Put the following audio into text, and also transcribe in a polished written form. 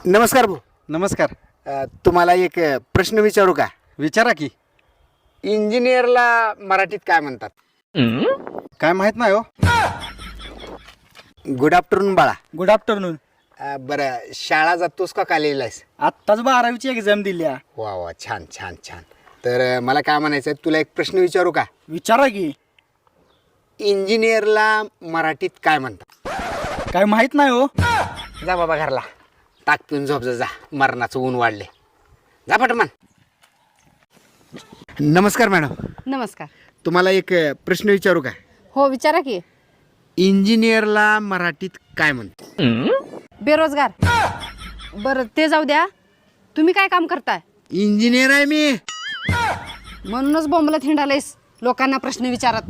नमस्कार भाऊ. नमस्कार. तुम्हाला एक प्रश्न विचारू का? विचारा की. इंजिनियरला मराठीत काय म्हणतात? काय माहित नाही हो. गुड आफ्टरनून बाळा. Good afternoon. बरं, शाळा जातोस का कॉलेजलास? आत्ताच 12वीची एक्झाम दिली. वा वा, छान छान छान. तर मला काय म्हणायचं आहे, तुला एक प्रश्न विचारू का? विचारा की. इंजिनियरला मराठीत काय म्हणतात? काय माहित नाही हो. जा बाबा घरला, ताक पिऊन झोप जा, मरणाचं ऊन वाढले. जा पटमान. नमस्कार मॅडम. नमस्कार. तुम्हाला एक प्रश्न विचारू का? हो विचारा की. इंजिनियरला मराठीत काय म्हणतात? बेरोजगार. बरं ते जाऊ द्या, तुम्ही काय काम करताय? इंजिनियर आहे मी. म्हणूनच बोंबलत हिंडालेस लोकांना प्रश्न विचारत.